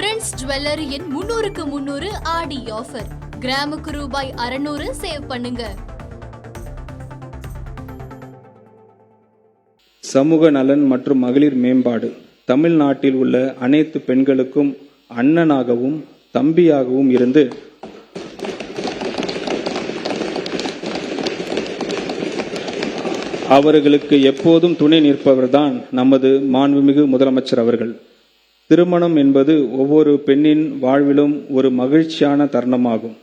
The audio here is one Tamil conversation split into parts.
பிரின்ஸ் ஜுவல்லரியின் 300க்கு 300 ஆடி ஆஃபர். கிராமுக்கு ரூபாய் 600 சேவ் பண்ணுங்க. சமூக நலன் மற்றும் மகளிர் மேம்பாடு. தமிழ்நாட்டில் உள்ள அனைத்து பெண்களுக்கும் அண்ணனாகவும் தம்பியாகவும் இருந்து அவர்களுக்கு எப்போதும் துணை நிற்பவர்தான் நமது மாண்புமிகு முதலமைச்சர் அவர்கள். திருமணம் என்பது ஒவ்வொரு பெண்ணின் வாழ்விலும் ஒரு மகிழ்ச்சியான தருணமாகும்.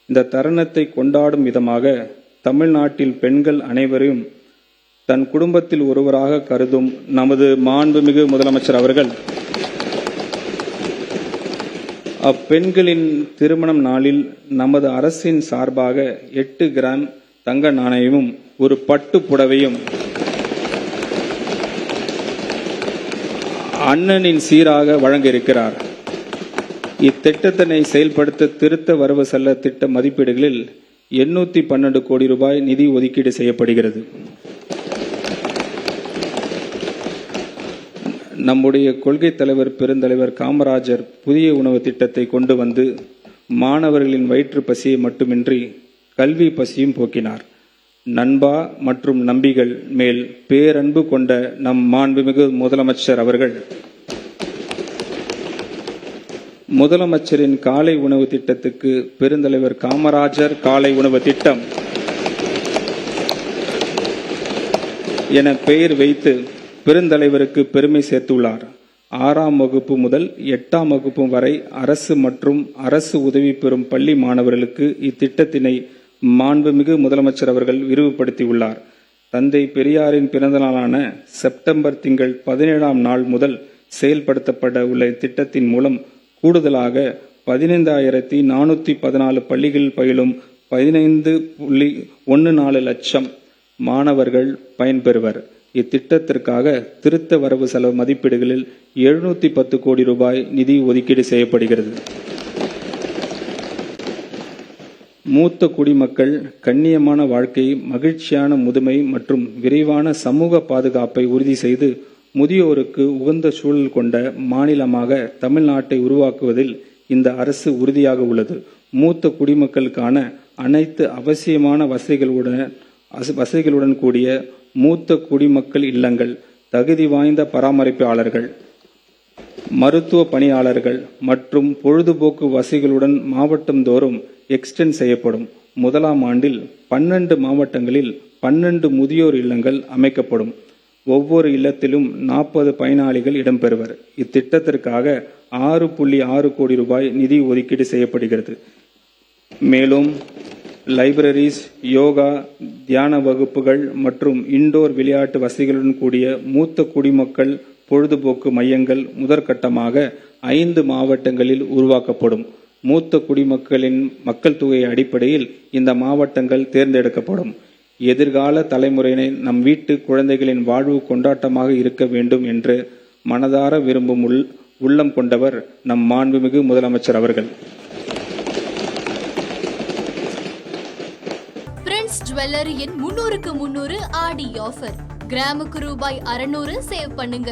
இந்த தருணத்தை கொண்டாடும் விதமாக தமிழ்நாட்டில் பெண்கள் அனைவரையும் தன் குடும்பத்தில் ஒருவராக கருதும் நமது மாண்புமிகு முதலமைச்சர் அவர்கள் அப்பெண்களின் திருமணம் நாளில் நமது அரசின் சார்பாக 8 கிராம் தங்க நாணயமும் ஒரு பட்டு புடவையும் அண்ணனின் சீராக வழங்க இருக்கிறார். இத்திட்டத்தினை செயல்படுத்த திருத்த வரவு செல்ல திட்ட மதிப்பீடுகளில் 812 கோடி ரூபாய் நிதி ஒதுக்கீடு செய்யப்படுகிறது. நம்முடைய கொள்கை தலைவர் பெருந்தலைவர் காமராஜர் புதிய உணவு திட்டத்தை கொண்டு வந்து மாணவர்களின் வயிற்று பசியை மட்டுமின்றி கல்வி பசியும் போக்கினார். நண்பா மற்றும் நம்பிகள் மேல் பேரன்பு கொண்ட நம் மாண்புமிகு முதலமைச்சர் அவர்கள் முதலமைச்சரின் காலை உணவு திட்டத்துக்கு பெருந்தலைவர் காமராஜர் காலை உணவு திட்டம் என பெயர் வைத்து பெருந்தலைவருக்கு பெருமை சேர்த்துள்ளார். 6ஆம் வகுப்பு முதல் 8ஆம் வகுப்பு வரை அரசு மற்றும் அரசு உதவி பெறும் பள்ளி மாணவர்களுக்கு இத்திட்டத்தினை மாண்புமிகு முதலமைச்சர் அவர்கள் விரிவுபடுத்தியுள்ளார். தந்தை பெரியாரின் பிறந்த நாளான செப்டம்பர் திங்கள் 17ஆம் நாள் முதல் செயல்படுத்தப்பட உள்ள இத்திட்டத்தின் மூலம் கூடுதலாக 15,414 பள்ளிகளில் பயிலும் 15.14 லட்சம் மாணவர்கள் பயன்பெறுவர். இத்திட்டத்திற்காக திருத்த வரவு செலவு மதிப்பீடுகளில் 710 கோடி ரூபாய் நிதி ஒதுக்கீடு செய்யப்படுகிறது. மூத்த குடிமக்கள் கண்ணியமான வாழ்க்கை, மகிழ்ச்சியான முதுமை மற்றும் விரைவான சமூக பாதுகாப்பை உறுதி செய்து முதியோருக்கு உகந்த சூழல் கொண்ட மாநிலமாக தமிழ்நாட்டை உருவாக்குவதில் இந்த அரசு உறுதியாக உள்ளது. மூத்த குடிமக்களுக்கான அனைத்து அவசியமான வசதிகளுடன் கூடிய மூத்த குடிமக்கள் இல்லங்கள், தகுதி வாய்ந்த பராமரிப்பாளர்கள், மருத்துவ பணியாளர்கள் மற்றும் பொழுதுபோக்கு வசதிகளுடன் மாவட்டந்தோறும் எக்ஸ்டெண்ட் செய்யப்படும். முதலாம் ஆண்டில் 12 மாவட்டங்களில் 12 முதியோர் இல்லங்கள் அமைக்கப்படும். ஒவ்வொரு இல்லத்திலும் 40 பயனாளிகள் இடம்பெறுவர். இத்திட்டத்திற்காக 6.6 கோடி ரூபாய் நிதி ஒதுக்கீடு செய்யப்படுகிறது. மேலும் லைப்ரரிஸ், யோகா, தியான வகுப்புகள் மற்றும் இண்டோர் விளையாட்டு வசதிகளுடன் கூடிய மூத்த குடிமக்கள் பொழுதுபோக்கு மையங்கள் முதற்கட்டமாக 5 மாவட்டங்களில் உருவாக்கப்படும். மூத்த குடிமக்களின் மக்கள் தொகை அடிப்படையில் இந்த மாவட்டங்கள் தேர்ந்தெடுக்கப்படும். எதிர்கால தலைமுறையினை நம் வீட்டு குழந்தைகளின் வாழ்வு கொண்டாட்டமாக இருக்க வேண்டும் என்று மனதார விரும்பும் உள்ளம் கொண்டவர் நம் மாண்புமிகு முதலமைச்சர் அவர்கள். பிரின்ஸ் ஜுவல்லரியின் 300க்கு 300 ஆடி ஆஃபர். கிராமுக்கு ரூபாய் 600 சேவ் பண்ணுங்க.